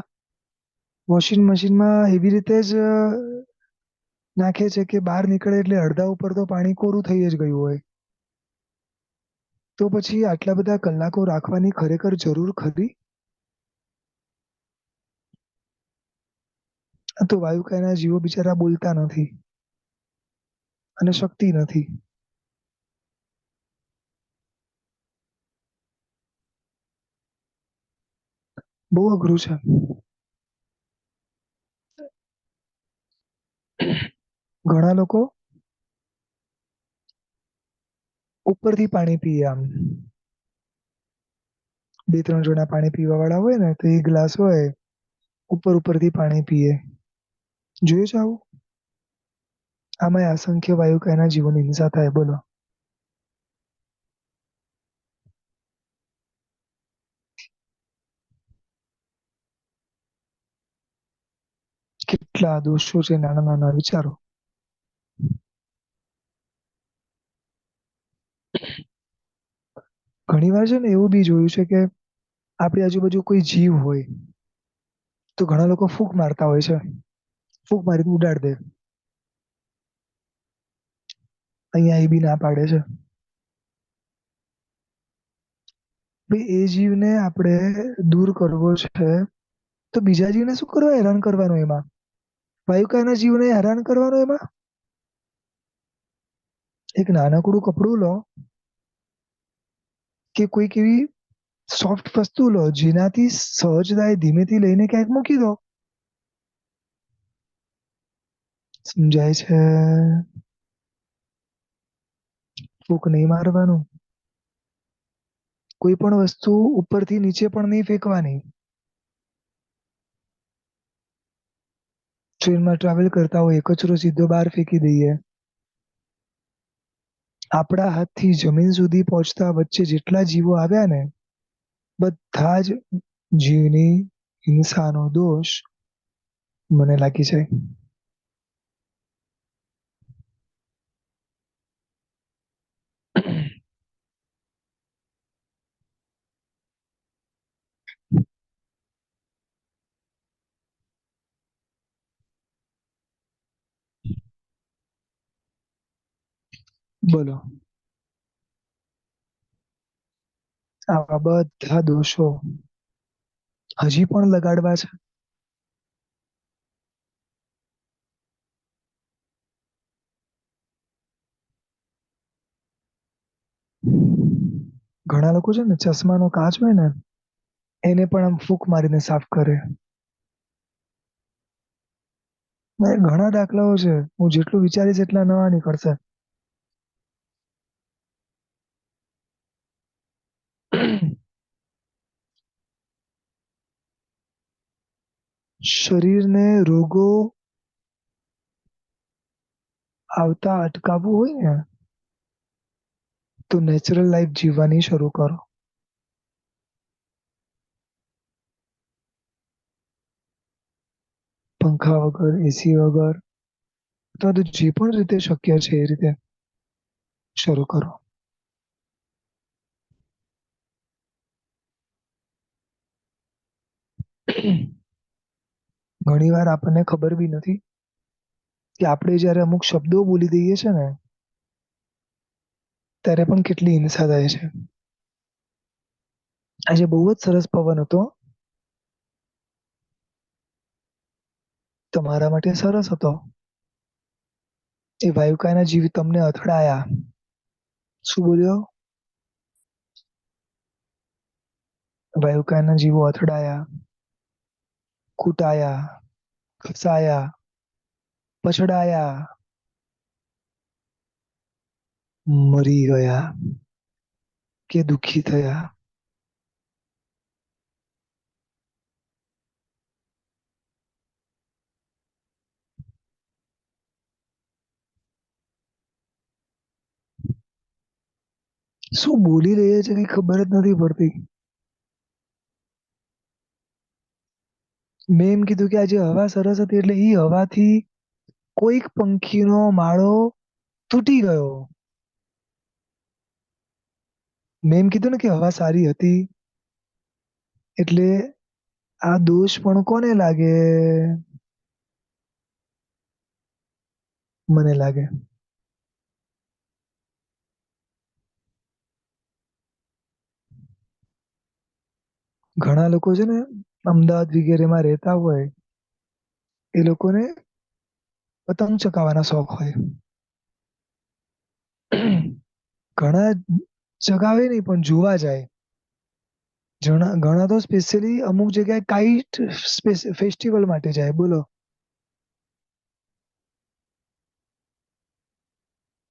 વોશિંગ મશીનમાં એવી રીતે જ નાખે છે કે બહાર નીકળે એટલે અડધા ઉપર તો પાણી કોરું થઈ જ ગયું હોય. તો પછી આટલા બધા કલાકો રાખવાની ખરેખર જરૂર ખરી? આ તો વાયુકાયના જીવો બિચારા બોલતા નથી અને શક્તિ નથી. બહુ અઘરું છે. ઘણા લોકો ઉપરથી પાણી પીએ આમ. 2-3 જણા પાણી પીવા વાળા હોય ને તો એક ગ્લાસ હોય ઉપરથી પાણી પીએ. જોયું છે આવું? આમાંય અસંખ્ય વાયુકાયના જીવોની હિંસા થાય. બોલો. કેટલા દોષો છે નાના નાના, વિચારો. ઘણી વાર છે ને એવું બી જોયું છે કે આપણી આજુબાજુ કોઈ જીવ હોય તો ઘણા લોકો ફૂંક મારતા હોય છે. ફૂંક મારીને ઉડાડ દે. અહીંયા એ બી ના પાડે છે. ભાઈ એ જીવને આપણે દૂર કરવો છે તો બીજા જીવને શું કરવા હેરાન કરવાનું એમાં? વાયુકાના જીવને હેરાન કરવાનો એમાં? એક નાનકડું કપડું લો કે કોઈક એવી સોફ્ટ વસ્તુ લો જેનાથી સહજતાએ ધીમેથી લઈને ક્યાંક મૂકી દો. સમજાય છે? ફૂંક નહીં મારવાનું. કોઈ પણ વસ્તુ ઉપરથી નીચે પણ નહીં ફેંકવાની. ટ્રેનમાં ટ્રાવેલ કરતા હોય કચરો સીધો બહાર ફેંકી દઈએ. આપણા હાથથી જમીન સુધી પહોંચતા વચ્ચે જેટલા જીવો આવ્યા ને બધા જ જીવની હિંસાનો દોષ મને લાગી જાય. બોલો. આવા બધા દોષો હજી પણ લગાડવા છે. ઘણા લોકો છે ને ચશ્માનો કાચ હોય ને એને પણ આમ ફૂંક મારીને સાફ કરે. ઘણા દાખલાઓ છે. હું જેટલું વિચારીશ એટલા નવા નીકળશે. શરીરને રોગો આવતા અટકાવવું હોય ને તો નેચરલ લાઈફ જીવવાની શરૂ કરો. પંખા વગર, એસી વગર અથવા તો જે પણ રીતે શક્ય છે એ રીતે શરૂ કરો. ઘણી વાર આપણને ખબર બી નથી કે આપણે જયારે અમુક શબ્દો બોલી દઈએ છે ને ત્યારે પણ કેટલી હિંસા થાય છે. આજે બહુ જ સરસ પવન હતો. તમારા માટે સરસ હતો. એ વાયુકાના જીવ તમને અથડાયા. શું બોલ્યો? વાયુકાના જીવો અથડાયા, કૂટાયા, ઘસાયા, પછડાયા, મરી ગયા કે દુઃખી થયા. શું બોલી રહ્યા છે કઈ ખબર જ નથી પડતી. મેં એમ કીધું કે આજે હવા સરસ હતી એટલે ઈ હવાથી કોઈક પંખીનો માળો તૂટી ગયો. મેં એમ કીધું ને કે હવા સારી હતી એટલે આ દોષ પણ કોને લાગે? મને લાગે. ઘણા લોકો છે ને અમદાવાદ વગેરેમાં રહેતા હોય એ લોકોને પતંગ ચકાવવાના શોખ હોય. ઘણા ચગાવે નહી પણ જોવા જાય. ઘણા તો સ્પેશિયલી અમુક જગ્યાએ કાઈટ ફેસ્ટિવલ માટે જાય. બોલો.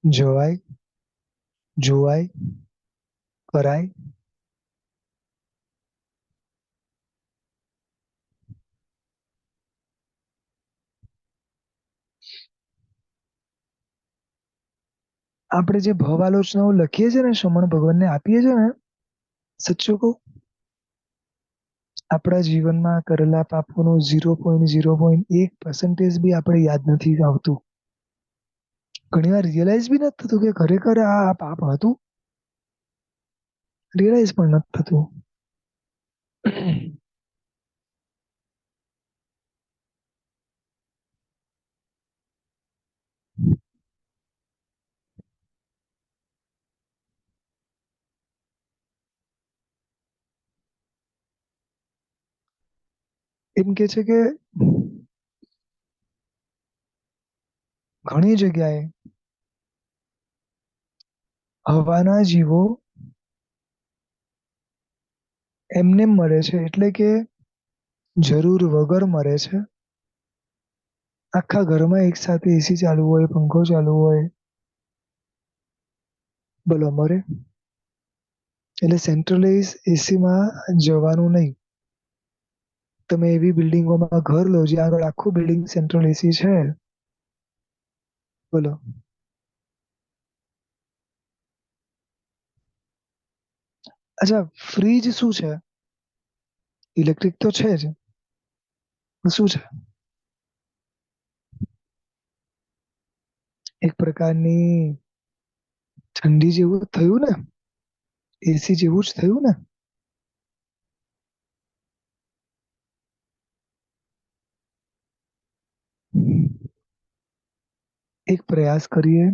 જવાય, જોવાય, કરાય. આપણે જે ભવાલોચનાઓ લખીએ છીએ ને શમણ ભગવાનને આપીએ છીએ ને સચ્ચું કહું આપણા જીવનમાં કરેલા પાપોનું 0.0.1% બી આપણે યાદ નથી આવતું. ઘણી વાર રિયલાઇઝ બી નથી થતું કે ખરેખર આ પાપ હતું. રિયલાઇઝ પણ નથી થતું. એમ કે છે કે ઘણી જગ્યાએ હવાના જીવો એમને મરે છે એટલે કે જરૂર વગર મરે છે. આખા ઘરમાં એક સાથે એસી ચાલુ હોય, પંખો ચાલુ હોય, બોલો મરે? એટલે સેન્ટ્રલાઇઝ એસીમાં જવાનું નહીં. તમે એવી બિલ્ડિંગોમાં ઘર લો જ્યાં આગળ આખું બિલ્ડિંગ સેન્ટ્રલ એસી છે. બોલો. અચ્છા, ફ્રીજ શું છે? ઇલેક્ટ્રિક તો છે જ. શું છે? એક પ્રકારની ઠંડી જેવું થયું ને, એસી જેવું જ થયું ને. એક પ્રયાસ કરીએ.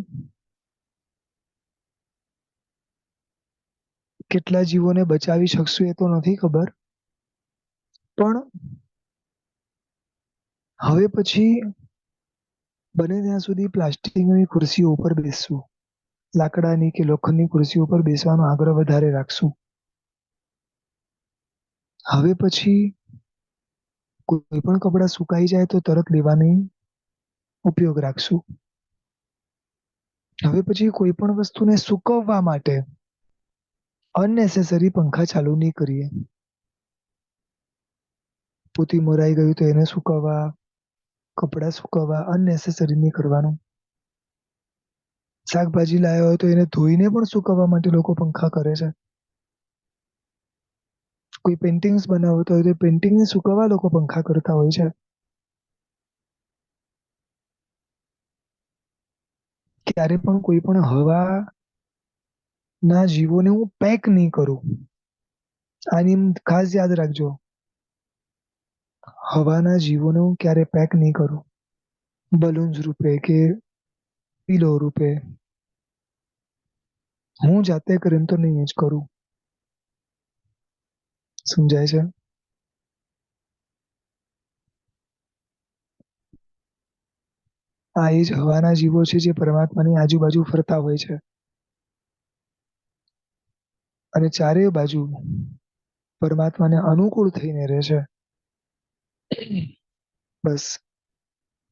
કેટલા જીવોને બચાવી શકશું એ તો નથી ખબર, પણ હવે પછી બને ત્યાં સુધી પ્લાસ્ટિકની ખુરશીઓ ઉપર બેસવું. લાકડાની કે લોખંડની ખુરશી ઉપર બેસવાનો આગ્રહ વધારે રાખશું. હવે પછી કોઈ પણ કપડા સુકાઈ જાય તો તરત લેવાની ઉપયોગ રાખશું. હવે પછી કોઈ પણ વસ્તુને સુકવવા માટે અનનેસેસરી પંખા ચાલુ નહી કરીએ. પોતી મરાઈ ગયું તો એને સુકવવા, કપડા સુકવવા અનનેસેસરી નહી કરવાનું. શાકભાજી લાયા હોય તો એને ધોઈને પણ સુકવવા માટે લોકો પંખા કરે છે. કોઈ પેઇન્ટિંગ્સ બનાવતા હોય તો પેઇન્ટિંગને સુકવવા લોકો પંખા કરતા હોય છે. ક્યારે પણ કોઈ પણ હવા ના જીવોને હું પેક નહી કરું. આની ખાસ યાદ રાખજો. હવાના જીવોને હું ક્યારે પેક નહી કરું. બલૂન્સ રૂપે કે પીલો રૂપે હું જાતે કરીને તો નહીં જ કરું. સમજાય છે? આ એ જ હવાના જીવો છે જે પરમાત્માની આજુબાજુ ફરતા હોય છે. અને ચારે બાજુ પરમાત્માને અનુકૂળ થઈને રહે છે. બસ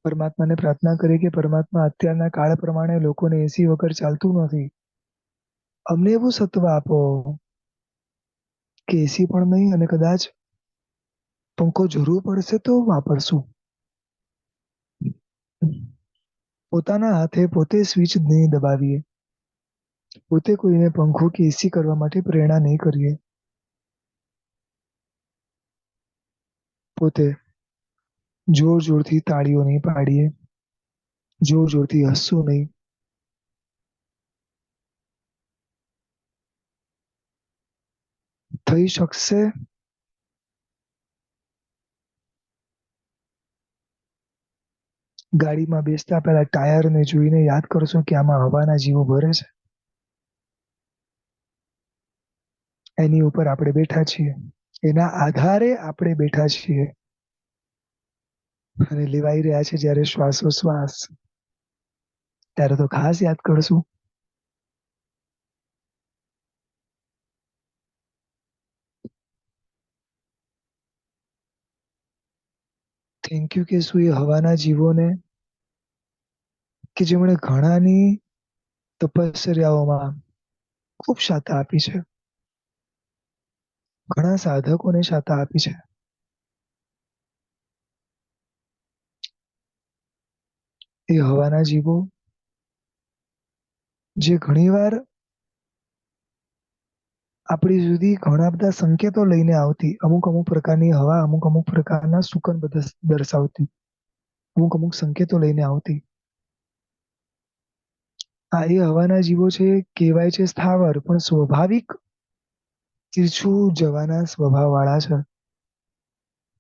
પરમાત્માને પ્રાર્થના કરી કે પરમાત્મા અત્યારના કાળ પ્રમાણે લોકોને એસી વગર ચાલતું નથી. અમને એવું સત્વ આપો કે એસી પણ નહીં અને કદાચ પંખો જરૂર પડશે તો વાપરશું. પોતાના હાથે પોતે સ્વિચ નહીં દબાવીએ. પોતે કોઈને પંખો કે એસી કરવા માટે પ્રેરણા નહીં કરીએ. પોતે જોર જોરથી તાળીઓ નહીં પાડીએ. જોર જોરથી હસવું નહીં. થઈ શકશે ગાડીમાં બેસતા પહેલા ટાયરને જોઈને યાદ કરશો કે આમાં હવાના જીવો ભરે છે. એની ઉપર આપણે બેઠા છીએ. એના આધારે આપણે બેઠા છીએ. અને લેવાઈ રહ્યા છે જ્યારે શ્વાસોશ્વાસ ત્યારે તો ખાસ યાદ કરશું. થેન્ક યુ કે શું એ હવાના જીવોને કે જેમણે ઘણાની તપશ્ચર્યાઓમાં ખૂબ શાતા આપી છે. ઘણા સાધકોને શાતા આપી છે. એ હવાના જીવો જે ઘણીવાર આપણી સુધી ઘણા બધા સંકેતો લઈને આવતી અમુક અમુક પ્રકારની હવા અમુક અમુક પ્રકારના સુકન દર્શાવતી અમુક અમુક સંકેતો લઈને આવતી. આ એ હવાના જીવો છે કહેવાય છે સ્થાવર પણ સ્વાભાવિક તીરછું જવાના સ્વભાવ વાળા છે.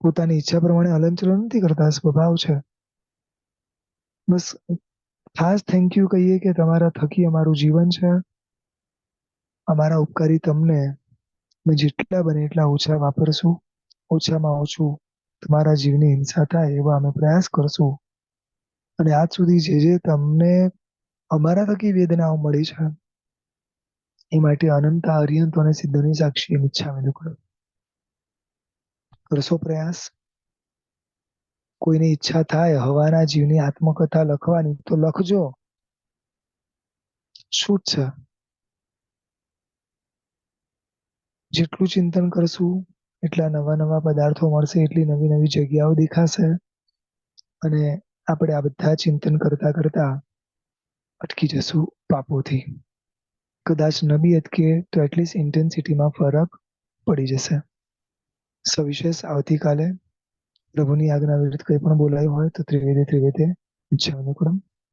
પોતાની ઈચ્છા પ્રમાણે હલનચલન નથી કરતા સ્વભાવ છે. બસ ખાસ થેન્ક યુ કહીએ કે તમારા થકી અમારું જીવન છે. અમારા ઉપકારી તમને જેટલા બને એટલા ઓછા વાપરશું. ઓછામાં ઓછું તમારા જીવની હિંસા થાય એવા અમે પ્રયાસ કરશું. અને આજ સુધી જે તમને અમારા થકી વેદનાઓ મળી છે એ માટે અનંત અર્યંતો અને સિદ્ધોની સાક્ષી ઈચ્છામિ દુક્કડમ. કરશો પ્રયાસ? કોઈને ઈચ્છા થાય હવાના જીવની આત્મકથા લખવાની તો લખજો, છૂટ છે. જેટલું ચિંતન કરશું એટલા નવા નવા પદાર્થો મળશે, એટલી નવી નવી જગ્યાઓ દેખાશે અને આપણે આ બધા ચિંતન કરતા કરતા અટકી જશું પાપોથી. કદાચ ન બી અટકે તો એટલીસ્ટ ઇન્ટેન્સિટીમાં ફરક પડી જશે. સવિશેષ આવતીકાલે પ્રભુની આજ્ઞા વિરુદ્ધ કંઈ પણ બોલાયું હોય તો ત્રિવેદે ત્રિવેદે ઈચ્છામિ દુક્કડમ.